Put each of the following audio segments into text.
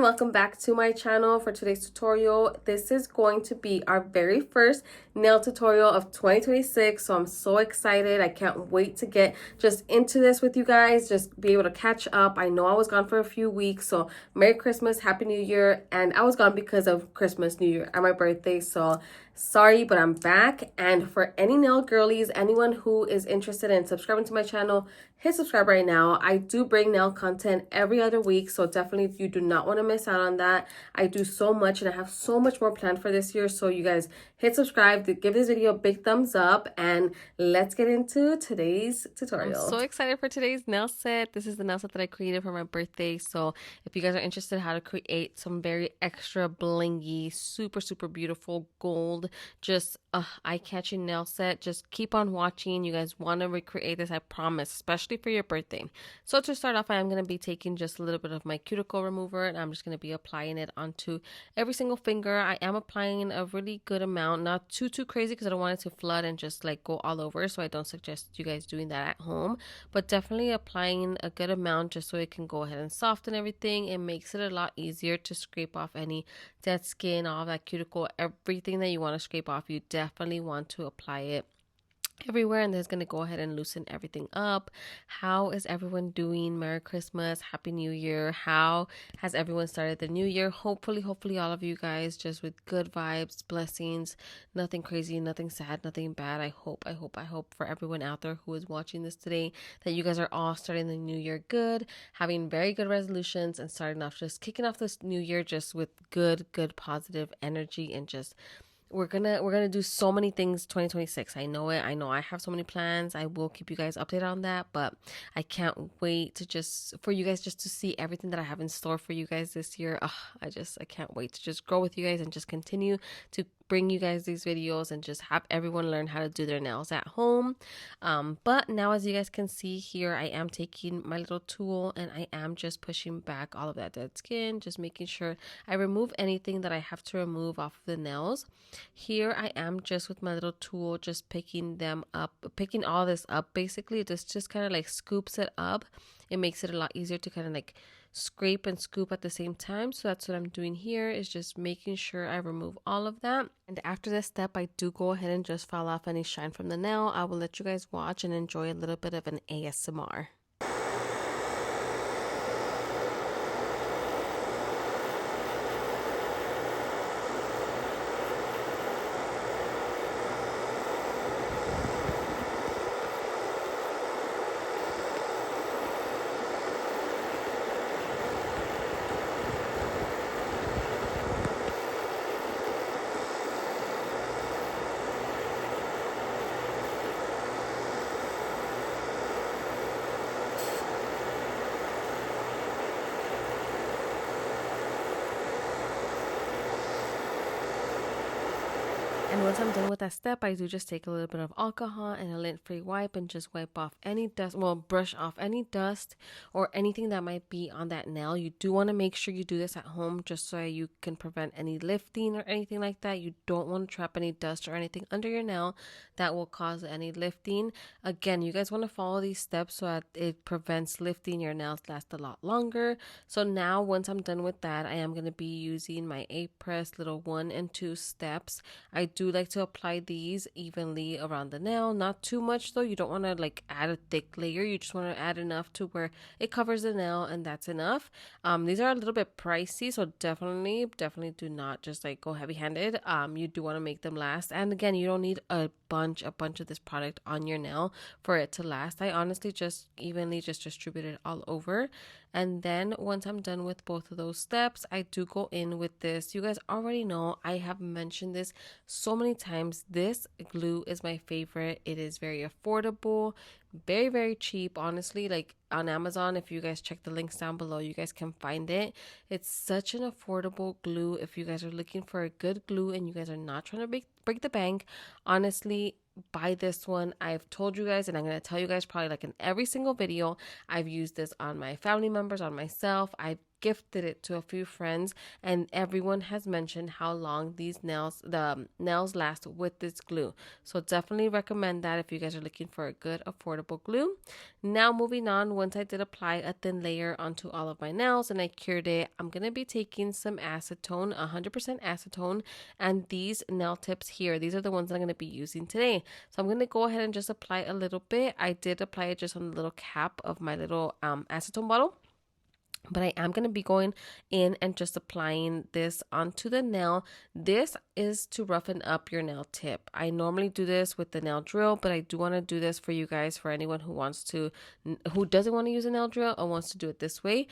everyone, welcome back to my channel. For today's tutorial, this is going to be our very first nail tutorial of 2026, so I'm so excited. I can't wait to get just into this with you guys, just be able to catch up. I know I was gone for a few weeks, so Merry Christmas, Happy New Year, and I was gone because of Christmas, New Year, and my birthday, so sorry, but I'm back. And for any nail girlies, anyone who is interested in subscribing to my channel, hit subscribe right now. I do bring nail content every other week, so definitely if you do not want to miss out on that. I do so much and I have so much more planned for this year, so you guys hit subscribe, give this video a big thumbs up, and let's get into today's tutorial. I'm so excited for today's nail set. This is the nail set that I created for my birthday, so if you guys are interested in how to create some very extra blingy, super beautiful gold, just eye-catching nail set, just keep on watching. You guys want to recreate this, I promise, especially for your birthday. So to start off, I am going to be taking just a little bit of my cuticle remover and I'm just going to be applying it onto every single finger. I am applying a really good amount, not too crazy, because I don't want it to flood and just like go all over, so I don't suggest you guys doing that at home, but definitely applying a good amount just so it can go ahead and soften everything. It makes it a lot easier to scrape off any dead skin, all that cuticle, everything that you want to scrape off. You definitely want to apply it everywhere, and that's going to go ahead and loosen everything up. How is everyone doing? Merry Christmas, Happy New Year. How has everyone started the new year? Hopefully all of you guys just with good vibes, blessings, nothing crazy, nothing sad, nothing bad. I hope for everyone out there who is watching this today that you guys are all starting the new year good, having very good resolutions, and starting off, just kicking off this new year just with good positive energy, and just we're gonna do so many things 2026. I know it. I know I have so many plans. I will keep you guys updated on that, but I can't wait to just for you guys just to see everything that I have in store for you guys this year. I can't wait to just grow with you guys and just continue to bring you guys these videos and just have everyone learn how to do their nails at home. But now, as you guys can see here, I am taking my little tool and I am just pushing back all of that dead skin, just making sure I remove anything that I have to remove off of the nails. Here I am just with my little tool, just picking all this up. Basically, this just kind of like scoops it up. It makes it a lot easier to kind of like scrape and scoop at the same time. So that's what I'm doing here, is just making sure I remove all of that. And after this step, I do go ahead and just file off any shine from the nail. I will let you guys watch and enjoy a little bit of an ASMR. And once I'm done with that step, I do just take a little bit of alcohol and a lint-free wipe and just wipe off any dust, brush off any dust or anything that might be on that nail. You do want to make sure you do this at home just so you can prevent any lifting or anything like that. You don't want to trap any dust or anything under your nail that will cause any lifting. Again, you guys want to follow these steps so that it prevents lifting. Your nails last a lot longer. So now, once I'm done with that, I am going to be using my A-Press little 1 and 2 steps. I do like to apply these evenly around the nail, not too much though. You don't want to like add a thick layer. You just want to add enough to where it covers the nail, and that's enough. These are a little bit pricey, so definitely do not just like go heavy-handed. You do want to make them last, and again, you don't need a bunch of this product on your nail for it to last. I honestly just evenly just distribute it all over. And then once I'm done with both of those steps, I do go in with this. You guys already know, I have mentioned this so many times. This glue is my favorite. It is very affordable, very cheap, honestly. Like on Amazon, if you guys check the links down below, you guys can find it. It's such an affordable glue. If you guys are looking for a good glue and you guys are not trying to break the bank, honestly, buy this one. I've told you guys, and I'm going to tell you guys probably like in every single video, I've used this on my family members, on myself. I've gifted it to a few friends, and everyone has mentioned how long these nails, the nails last with this glue. So definitely recommend that if you guys are looking for a good affordable glue. Now moving on, once I did apply a thin layer onto all of my nails and I cured it, I'm going to be taking some acetone, 100% acetone, and these nail tips here, these are the ones that I'm going to be using today. So I'm going to go ahead and just apply a little bit. I did apply it just on the little cap of my little acetone bottle. But I am going to be going in and just applying this onto the nail. This is to roughen up your nail tip. I normally do this with the nail drill, but I do want to do this for you guys, for anyone who doesn't want to use a nail drill or wants to do it this way.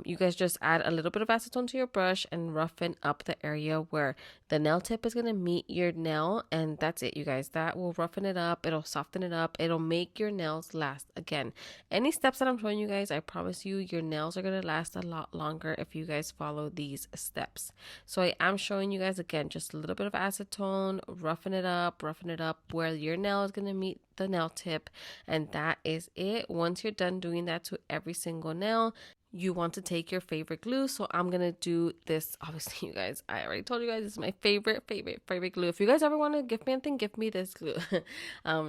You guys just add a little bit of acetone to your brush and roughen up the area where the nail tip is going to meet your nail. And that's it, you guys. That will roughen it up. It'll soften it up. It'll make your nails last. Again, any steps that I'm showing you guys, I promise you, your nails are going to last a lot longer if you guys follow these steps. So I am showing you guys again just a little bit of acetone, roughen it up where your nail is going to meet the nail tip, and that is it. Once you're done doing that to every single nail, you want to take your favorite glue. So I'm gonna do this. Obviously, you guys, I already told you guys this is my favorite glue. If you guys ever want to gift me anything, give me this glue.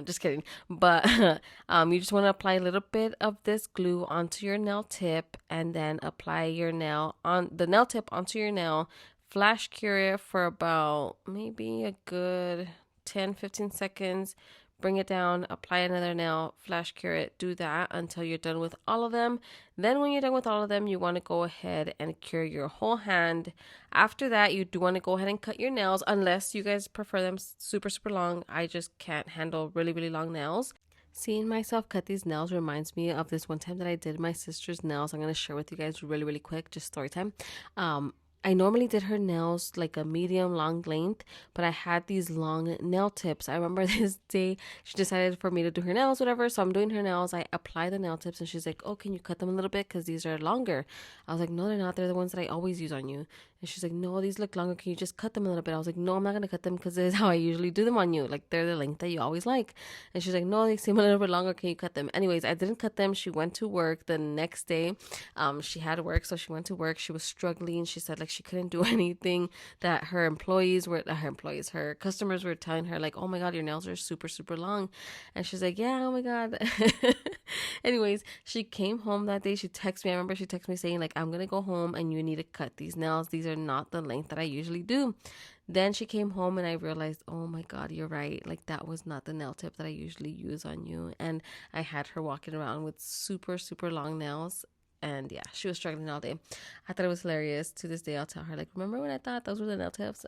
Just kidding. But you just want to apply a little bit of this glue onto your nail tip, and then apply your nail on the nail tip onto your nail. Flash cure it for about maybe a good 10-15 seconds. Bring it down, apply another nail, flash cure it, do that until you're done with all of them. Then when you're done with all of them, you want to go ahead and cure your whole hand. After that, you do want to go ahead and cut your nails, unless you guys prefer them super long. I just can't handle really long nails. Seeing myself cut these nails reminds me of this one time that I did my sister's nails. I'm going to share with you guys really quick, just story time. I normally did her nails like a medium long length, but I had these long nail tips. I remember this day she decided for me to do her nails, whatever. So I'm doing her nails. I apply the nail tips and she's like, oh, can you cut them a little bit? Because these are longer. I was like, no, they're not. They're the ones that I always use on you. And she's like, no, these look longer. Can you just cut them a little bit? I was like, no, I'm not going to cut them because this is how I usually do them on you. Like, they're the length that you always like. And she's like, no, they seem a little bit longer. Can you cut them? Anyways, I didn't cut them. She went to work the next day. She had work, so she went to work. She was struggling. She said, like, she couldn't do anything, that her customers were telling her, like, oh my God, your nails are super long. And she's like, yeah, oh my God. Anyways, she came home that day. She texted me. I remember she texted me saying, like, I'm going to go home and you need to cut these nails. These are not the length that I usually do. Then she came home and I realized, oh my God, you're right. Like, that was not the nail tip that I usually use on you. And I had her walking around with super long nails. And yeah, she was struggling all day. I thought it was hilarious. To this day, I'll tell her, like, remember when I thought those were the nail tips?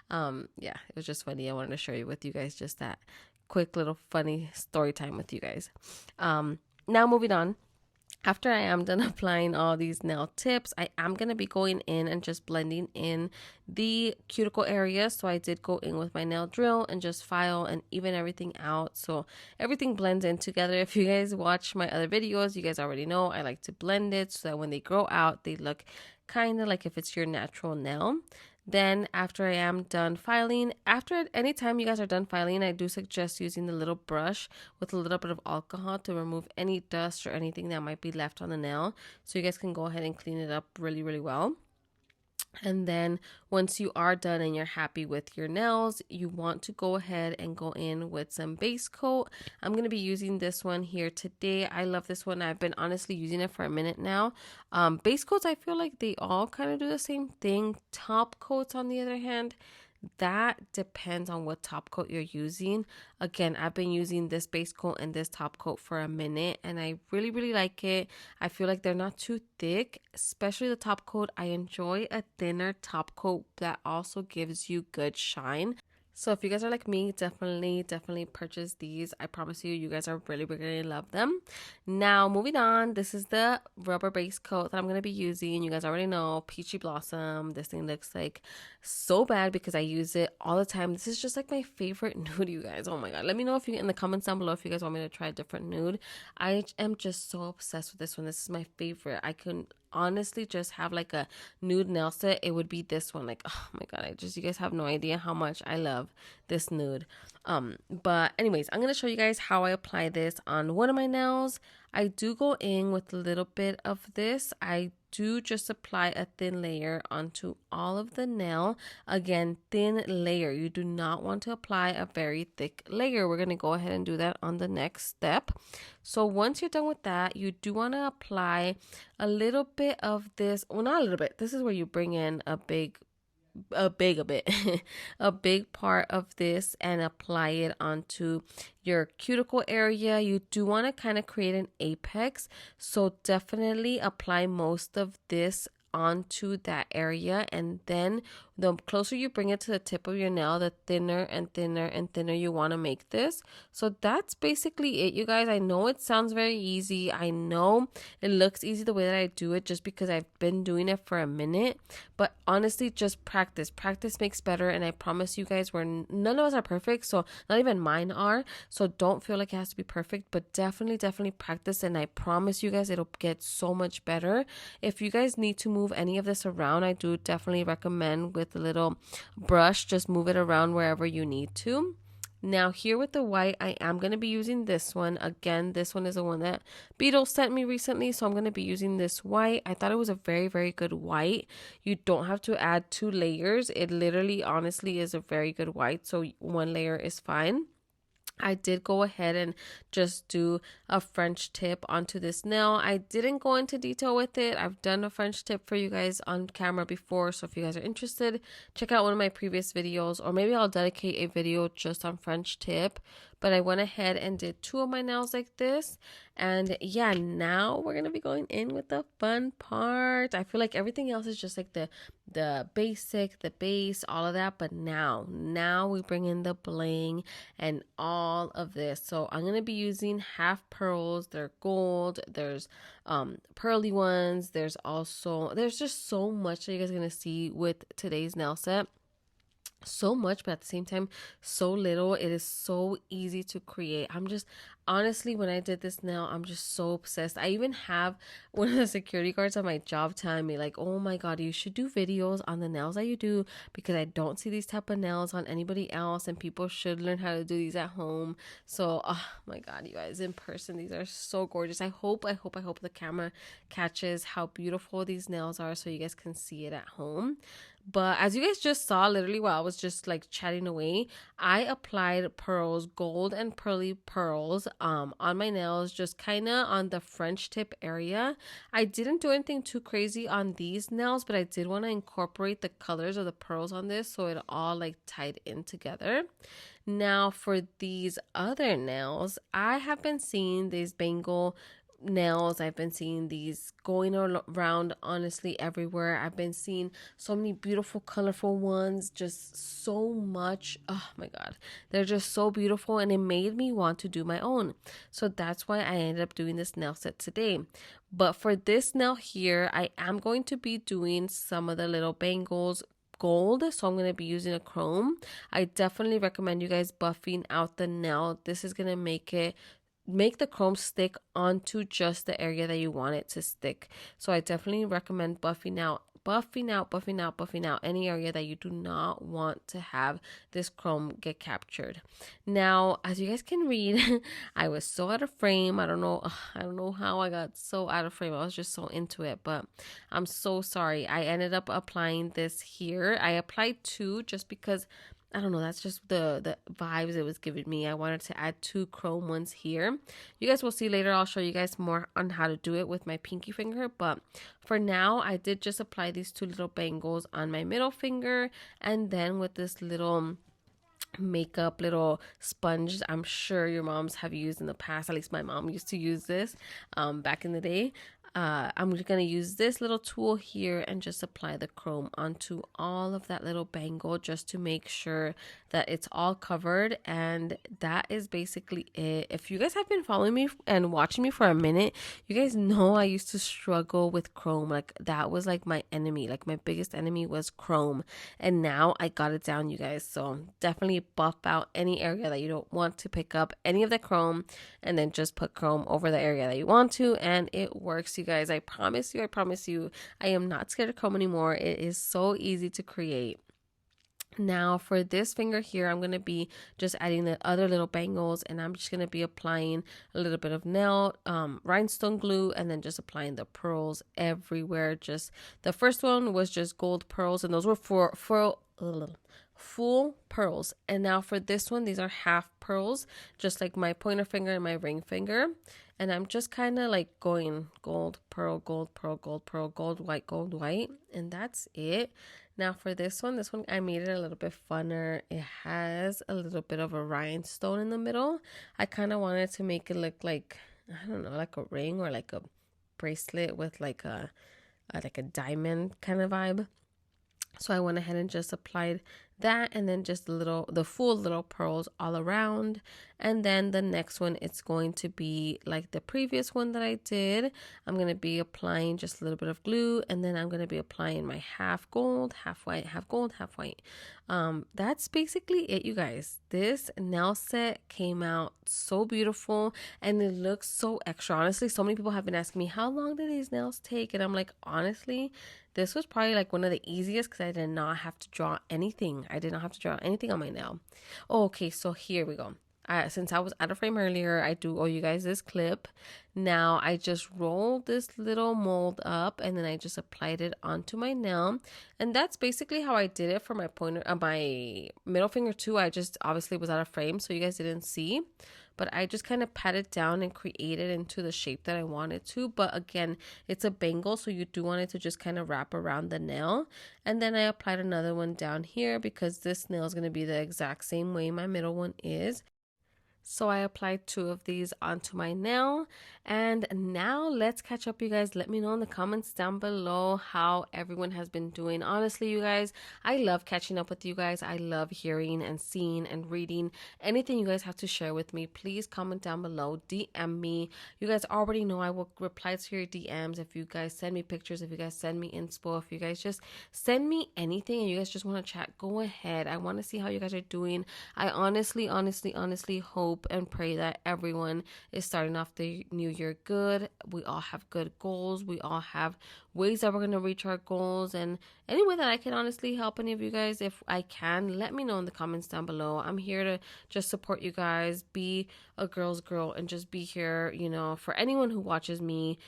Yeah, it was just funny. I wanted to share with you guys just that quick little funny story time with you guys. Now moving on. After I am done applying all these nail tips, I am going to be going in and just blending in the cuticle area. So I did go in with my nail drill and just file and even everything out, so everything blends in together. If you guys watch my other videos, you guys already know I like to blend it so that when they grow out, they look kind of like if it's your natural nail. Then after I am done filing, anytime you guys are done filing, I do suggest using the little brush with a little bit of alcohol to remove any dust or anything that might be left on the nail, so you guys can go ahead and clean it up really well. And then once you are done and you're happy with your nails, you want to go ahead and go in with some base coat. I'm going to be using this one here today. I love this one. I've been honestly using it for a minute now. Base coats, I feel like they all kind of do the same thing. Top coats, on the other hand, that depends on what top coat you're using. Again, I've been using this base coat and this top coat for a minute and I really like it. I feel like they're not too thick, especially the top coat. I enjoy a thinner top coat that also gives you good shine. So if you guys are like me, definitely purchase these. I promise you, you guys are really gonna love them. Now, moving on, this is the rubber base coat that I'm going to be using. You guys already know, Peachy Blossom. This thing looks like so bad because I use it all the time. This is just like my favorite nude, you guys. Oh my God. Let me know if you in the comments down below if you guys want me to try a different nude. I am just so obsessed with this one. This is my favorite. I can honestly just have like a nude nail set. It would be this one. Like, oh my God, you guys have no idea how much I love this nude. But anyways, I'm gonna show you guys how I apply this on one of my nails. I do go in with a little bit of this. I do just apply a thin layer onto all of the nail. Again, thin layer. You do not want to apply a very thick layer. We're going to go ahead and do that on the next step. So once you're done with that, you do want to apply a little bit of this. Well, not a little bit. This is where you bring in a bit a big part of this and apply it onto your cuticle area. You do want to kind of create an apex, so definitely apply most of this onto that area, and then the closer you bring it to the tip of your nail, the thinner and thinner and thinner you want to make this. So that's basically it, you guys. I know it sounds very easy. I know it looks easy the way that I do it just because I've been doing it for a minute, but honestly, just practice makes better. And I promise you guys, none of us are perfect, so not even mine are, so don't feel like it has to be perfect, but definitely practice, and I promise you guys it'll get so much better. If you guys need to move any of this around, I do definitely recommend with a little brush, just move it around wherever you need to. Now here with the white, I am going to be using this one. Again, this one is the one that Beetle sent me recently, so I'm going to be using this white. I thought it was a very good white. You don't have to add 2 layers. It literally, honestly, is a very good white, so 1 layer is fine. I did go ahead and just do a French tip onto this nail. I didn't go into detail with it. I've done a French tip for you guys on camera before, so if you guys are interested, check out one of my previous videos, or maybe I'll dedicate a video just on French tip. But I went ahead and did 2 of my nails like this. And yeah, now we're going to be going in with the fun part. I feel like everything else is just like the basic, the base, all of that. But now we bring in the bling and all of this. So I'm going to be using half pearls. They're gold. There's pearly ones. There's just so much that you guys are going to see with today's nail set. So much, but at the same time so little. It is so easy to create. I'm just, honestly, when I did this nail, I'm just so obsessed. I even have one of the security guards on my job telling me like, oh my god, you should do videos on the nails that you do, because I don't see these type of nails on anybody else, and people should learn how to do these at home. So oh my god, you guys, in person these are so gorgeous. I hope the camera catches how beautiful these nails are so you guys can see it at home. But as you guys just saw, literally while I was just like chatting away, I applied pearls, gold and pearly pearls on my nails, just kind of on the French tip area. I didn't do anything too crazy on these nails, but I did want to incorporate the colors of the pearls on this so it all like tied in together. Now for these other nails, I have been seeing these Bangle nails. I've been seeing these going around honestly everywhere. I've been seeing so many beautiful colorful ones, just so much. Oh my god, they're just so beautiful, and it made me want to do my own. So that's why I ended up doing this nail set today. But for this nail here, I am going to be doing some of the little bangles gold, so I'm going to be using a chrome. I definitely recommend you guys buffing out the nail. This is going to make the chrome stick onto just the area that you want it to stick. So I definitely recommend buffing out any area that you do not want to have this chrome get captured. Now, as you guys can read, I was so out of frame. I don't know how I got so out of frame. I was just so into it, but I'm so sorry. I ended up applying this here. I applied 2 just because, I don't know, that's just the vibes it was giving me. I wanted to add 2 chrome ones here. You guys will see later. I'll show you guys more on how to do it with my pinky finger. But for now, I did just apply these 2 little bangles on my middle finger. And then with this little makeup little sponge, I'm sure your moms have used in the past. At least my mom used to use this back in the day. I'm just going to use this little tool here and just apply the chrome onto all of that little bangle just to make sure that it's all covered. And that is basically it. If you guys have been following me and watching me for a minute, you guys know I used to struggle with chrome. Like that was like my enemy. Like my biggest enemy was chrome. And now I got it down, you guys. So definitely buff out any area that you don't want to pick up any of the chrome, and then just put chrome over the area that you want to, and it works, you guys. I promise you, I am not scared of chrome anymore. It is so easy to create. Now for this finger here, I'm going to be just adding the other little bangles, and I'm just going to be applying a little bit of nail rhinestone glue, and then just applying the pearls everywhere. Just the first one was just gold pearls, and those were for full pearls. And now for this one, these are half pearls, just like my pointer finger and my ring finger. And I'm just kind of like going gold, pearl, gold, pearl, gold, pearl, gold, white, and that's it. Now for this one I made it a little bit funner. It has a little bit of a rhinestone in the middle. I kind of wanted to make it look like, I don't know, like a ring or like a bracelet with like a diamond kind of vibe. So I went ahead and just applied that, and then just the full little pearls all around. And then the next one, it's going to be like the previous one that I did. I'm going to be applying just a little bit of glue, and then I'm going to be applying my half gold, half white, half gold, half white. That's basically it, you guys. This nail set came out so beautiful, and it looks so extra. Honestly, so many people have been asking me, how long did these nails take? And I'm like, honestly, this was probably like one of the easiest because I did not have to draw anything. I did not have to draw anything on my nail. Oh, okay, so here we go. Since I was out of frame earlier, I do owe you guys this clip. Now I just rolled this little mold up, and then I just applied it onto my nail. And that's basically how I did it for my pointer, my middle finger too. I just obviously was out of frame, so you guys didn't see. But I just kind of pat it down and create it into the shape that I wanted to. But again, it's a bangle, so you do want it to just kind of wrap around the nail. And then I applied another one down here because this nail is going to be the exact same way my middle one is. So I applied 2 of these onto my nail. And now let's catch up, you guys. Let me know in the comments down below how everyone has been doing. Honestly, you guys, I love catching up with you guys. I love hearing and seeing and reading anything you guys have to share with me. Please comment down below, DM me. You guys already know I will reply to your DMs. If you guys send me pictures, if you guys send me inspo, if you guys just send me anything and you guys just want to chat, go ahead. I want to see how you guys are doing. I honestly hope and pray that everyone is starting off the new year good. We all have good goals. We all have ways that we're going to reach our goals. And any way that I can honestly help any of you guys, if I can, let me know in the comments down below. I'm here to just support you guys, be a girl's girl, and just be here, you know, for anyone who watches me,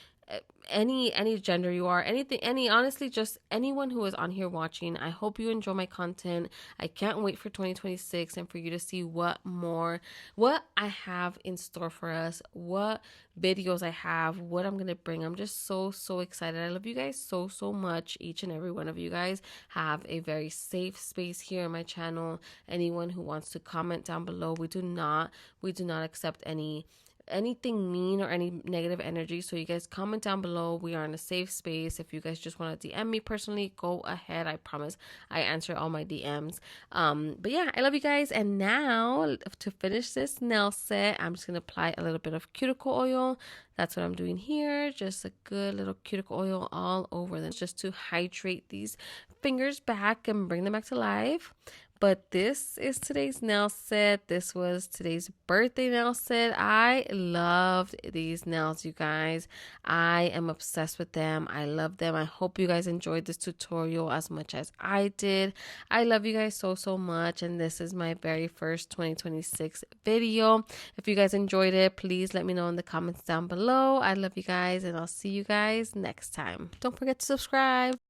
any gender you are, anything, honestly, just anyone who is on here watching. I hope you enjoy my content. I can't wait for 2026 and for you to see what I have in store for us, what videos I have, what I'm gonna bring. I'm just so excited. I love you guys so much. Each and every one of you guys have a very safe space here on my channel. Anyone who wants to comment down below, we do not accept anything mean or any negative energy. So you guys comment down below. We are in a safe space. If you guys just want to DM me personally, go ahead. I promise I answer all my DMs. But yeah, I love you guys. And now to finish this nail set, I'm just gonna apply a little bit of cuticle oil. That's what I'm doing here. Just a good little cuticle oil all over them, just to hydrate these fingers back and bring them back to life. But this is today's nail set. This was today's birthday nail set. I loved these nails, you guys. I am obsessed with them. I love them. I hope you guys enjoyed this tutorial as much as I did. I love you guys so much. And this is my very first 2026 video. If you guys enjoyed it, please let me know in the comments down below. I love you guys, and I'll see you guys next time. Don't forget to subscribe.